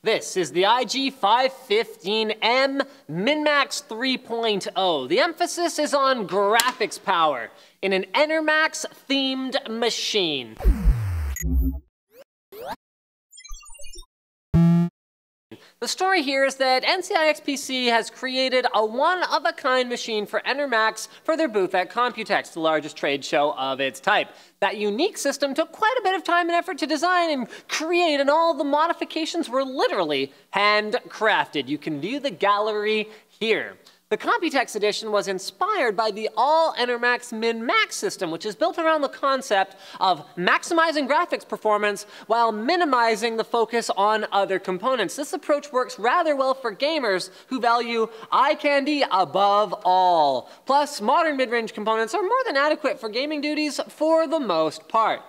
This is the IG-515M MinMax 3.0. The emphasis is on graphics power in an Enermax-themed machine. The story here is that NCIXPC has created a one-of-a-kind machine for Enermax for their booth at Computex, the largest trade show of its type. That unique system took quite a bit of time and effort to design and create, and all the modifications were literally handcrafted. You can view the gallery here. The Computex edition was inspired by the all-Enermax MinMax system, which is built around the concept of maximizing graphics performance while minimizing the focus on other components. This approach works rather well for gamers who value eye candy above all. Plus, modern mid-range components are more than adequate for gaming duties for the most part.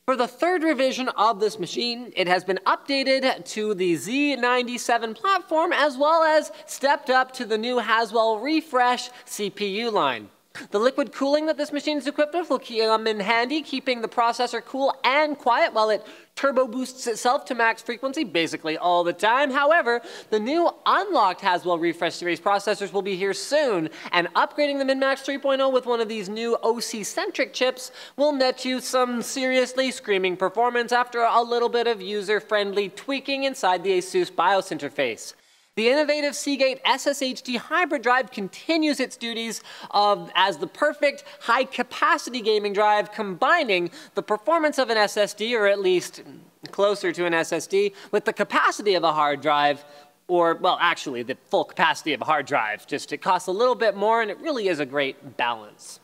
For the third revision of this machine, it has been updated to the Z97 platform, as well as stepped up to the new Haswell Refresh CPU line. The liquid cooling that this machine is equipped with will come in handy, keeping the processor cool and quiet while it turbo boosts itself to max frequency basically all the time. However, the new unlocked Haswell Refresh series processors will be here soon, and upgrading the MinMax 3.0 with one of these new OC-centric chips will net you some seriously screaming performance after a little bit of user-friendly tweaking inside the ASUS BIOS interface. The innovative Seagate SSHD hybrid drive continues its duties as the perfect high-capacity gaming drive, combining the performance of an SSD, or at least closer to an SSD, with the capacity of a hard drive, or, well, actually, the full capacity of a hard drive. Just it costs a little bit more, and it really is a great balance.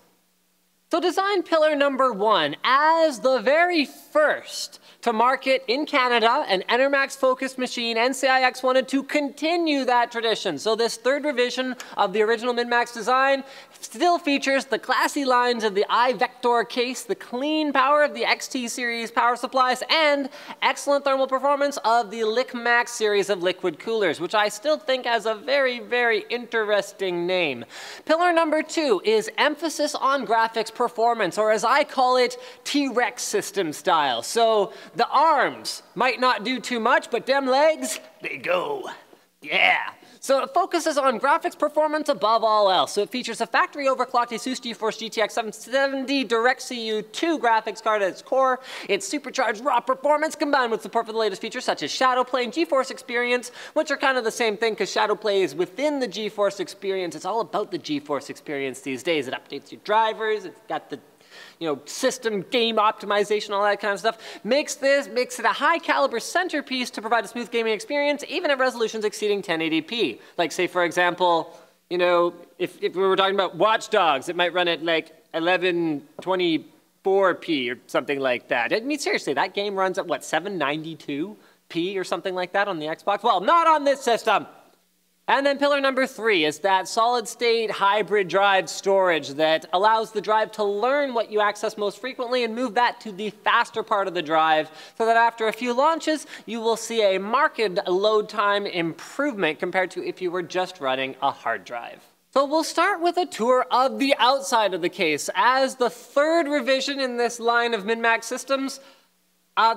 So design pillar number one, as the very first to market in Canada an Enermax-focused machine, NCIX wanted to continue that tradition. So this third revision of the original MinMax design still features the classy lines of the iVector case, the clean power of the XT series power supplies, and excellent thermal performance of the LickMax series of liquid coolers, which I still think has a very, very interesting name. Pillar number two is emphasis on graphics performance, or as I call it, T-Rex system style. So the arms might not do too much, but them legs, they go. Yeah. So it focuses on graphics performance above all else. So it features a factory overclocked ASUS GeForce GTX 770 DirectCu 2 graphics card at its core. Its supercharged raw performance combined with support for the latest features such as Shadowplay and GeForce Experience, which are kind of the same thing because Shadowplay is within the GeForce Experience. It's all about the GeForce Experience these days. It updates your drivers, it's got the system game optimization, all that kind of stuff, makes it a high caliber centerpiece to provide a smooth gaming experience, even at resolutions exceeding 1080p. Like, say, for example, if we were talking about Watch Dogs, it might run at like 1124p or something like that. I mean, seriously, that game runs at what, 792p or something like that on the Xbox? Well, not on this system. And then pillar number three is that solid-state hybrid drive storage that allows the drive to learn what you access most frequently and move that to the faster part of the drive so that after a few launches, you will see a marked load time improvement compared to if you were just running a hard drive. So we'll start with a tour of the outside of the case. As the third revision in this line of MinMax systems,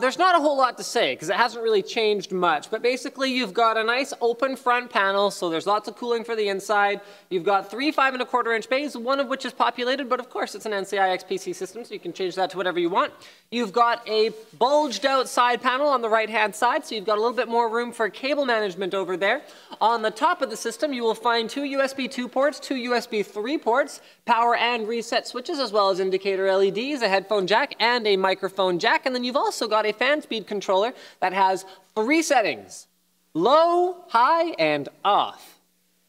there's not a whole lot to say because it hasn't really changed much, but basically you've got a nice open front panel, so there's lots of cooling for the inside. You've got 3 5¼ bays, one of which is populated, but of course it's an NCIXPC system, so you can change that to whatever you want. You've got a bulged out side panel on the right-hand side, so you've got a little bit more room for cable management over there. On the top of the system, you will find 2 USB 2 ports, 2 USB 3 ports, power and reset switches, as well as indicator LEDs, a headphone jack, and a microphone jack, and then you've also got a fan speed controller that has 3 settings: low, high, and off.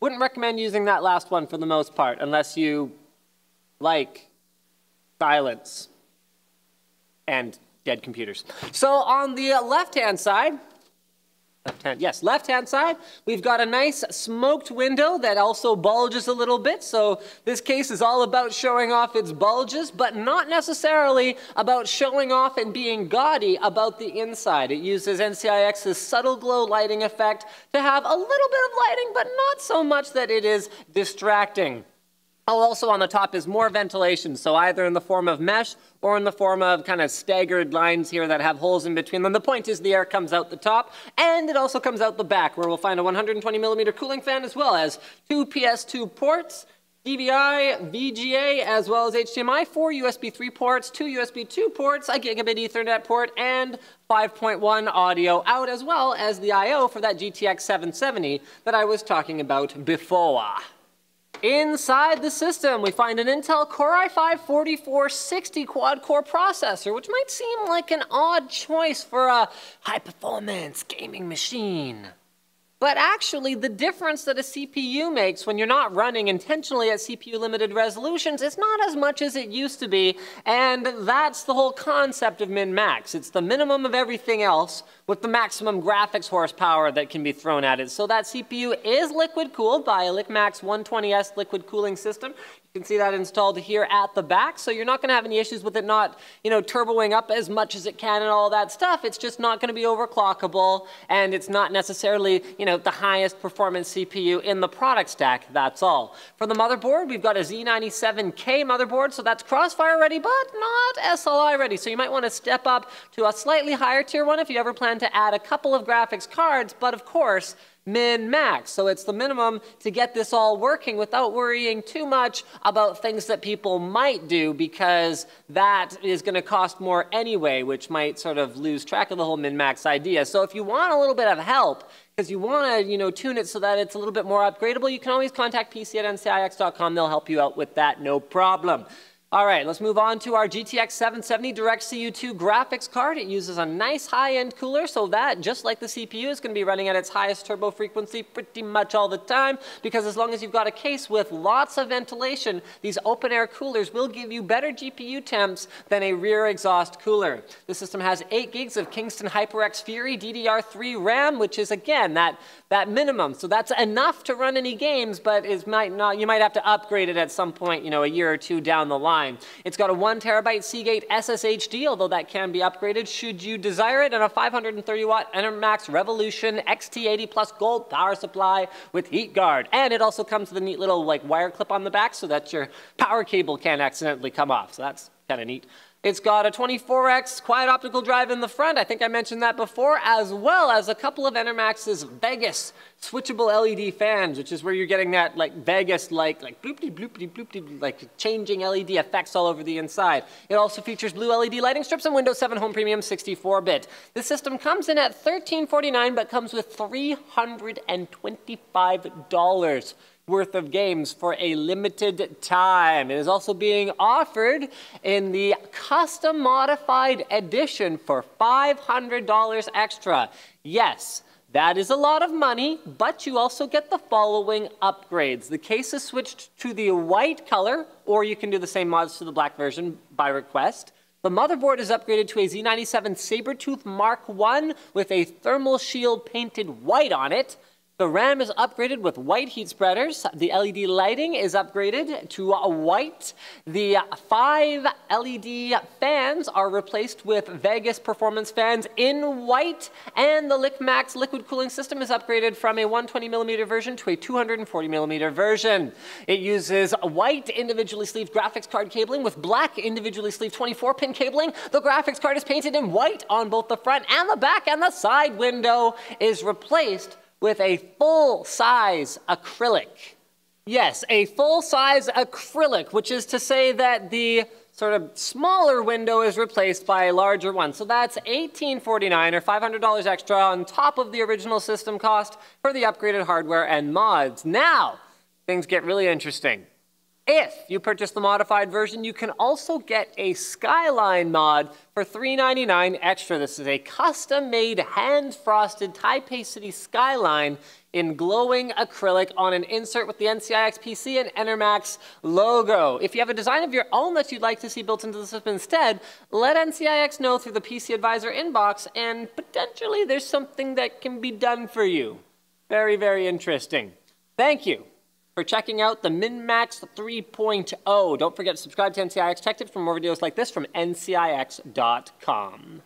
Wouldn't recommend using that last one for the most part unless you like silence and dead computers. So on the left-hand side, left-hand side, we've got a nice smoked window that also bulges a little bit. So this case is all about showing off its bulges, but not necessarily about showing off and being gaudy about the inside. It uses NCIX's subtle glow lighting effect to have a little bit of lighting, but not so much that it is distracting. Oh, also on the top is more ventilation, so either in the form of mesh or in the form of kind of staggered lines here that have holes in between them. The point is the air comes out the top, and it also comes out the back, where we'll find a 120mm cooling fan as well as 2 PS2 ports, DVI, VGA, as well as HDMI, 4 USB 3 ports, 2 USB 2 ports, a gigabit Ethernet port, and 5.1 audio out, as well as the I/O for that GTX 770 that I was talking about before. Inside the system, we find an Intel Core i5-4460 quad-core processor, which might seem like an odd choice for a high-performance gaming machine. But actually, the difference that a CPU makes when you're not running intentionally at CPU-limited resolutions is not as much as it used to be, and that's the whole concept of min-max. It's the minimum of everything else with the maximum graphics horsepower that can be thrown at it. So that CPU is liquid-cooled by a LickMax 120S liquid cooling system. You can see that installed here at the back, so you're not going to have any issues with it not, turboing up as much as it can and all that stuff. It's just not going to be overclockable, and it's not necessarily, the highest performance CPU in the product stack, that's all. For the motherboard, we've got a Z97K motherboard, so that's Crossfire ready, but not SLI ready. So you might want to step up to a slightly higher tier one if you ever plan to add a couple of graphics cards, but of course, min-max. So it's the minimum to get this all working without worrying too much about things that people might do, because that is going to cost more anyway, which might sort of lose track of the whole min-max idea. So if you want a little bit of help, because you want to, tune it so that it's a little bit more upgradable, you can always contact pc@ncix.com. They'll help you out with that, no problem. All right, let's move on to our GTX 770 DirectCU2 graphics card. It uses a nice high-end cooler, so that, just like the CPU, is going to be running at its highest turbo frequency pretty much all the time, because as long as you've got a case with lots of ventilation, these open-air coolers will give you better GPU temps than a rear exhaust cooler. The system has 8 gigs of Kingston HyperX Fury DDR3 RAM, which is, again, that minimum. So that's enough to run any games, but you might have to upgrade it at some point, a year or two down the line. It's got a 1TB Seagate SSHD, although that can be upgraded should you desire it, and a 530-watt Enermax Revolution XT80 Plus Gold power supply with heat guard. And it also comes with a neat little wire clip on the back so that your power cable can't accidentally come off. So that's kind of neat. It's got a 24x quiet optical drive in the front. I think I mentioned that before, as well as a couple of Enermax's Vegas switchable LED fans, which is where you're getting that Vegas like bloopty bloopty bloopty changing LED effects all over the inside. It also features blue LED lighting strips and Windows 7 Home Premium 64-bit. This system comes in at $1349, but comes with $325 worth of games for a limited time. It is also being offered in the custom modified edition for $500 extra. Yes, that is a lot of money, but you also get the following upgrades. The case is switched to the white color, or you can do the same mods to the black version by request. The motherboard is upgraded to a Z97 Sabertooth Mark I with a thermal shield painted white on it. The RAM is upgraded with white heat spreaders. The LED lighting is upgraded to white. The 5 LED fans are replaced with Vegas performance fans in white. And the LickMax liquid cooling system is upgraded from a 120mm version to a 240mm version. It uses white individually sleeved graphics card cabling with black individually sleeved 24-pin cabling. The graphics card is painted in white on both the front and the back, and the side window is replaced with a full-size acrylic. Yes, a full-size acrylic, which is to say that the sort of smaller window is replaced by a larger one. So that's $1849 or $500 extra on top of the original system cost for the upgraded hardware and mods. Now, things get really interesting. If you purchase the modified version, you can also get a Skyline mod for $399 extra. This is a custom-made, hand-frosted Taipei City Skyline in glowing acrylic on an insert with the NCIXPC and Enermax logo. If you have a design of your own that you'd like to see built into the system instead, let NCIX know through the PC Advisor inbox, and potentially there's something that can be done for you. Very, very interesting. Thank you for checking out the MinMax 3.0. Don't forget to subscribe to NCIX Tech Tips for more videos like this from NCIX.com.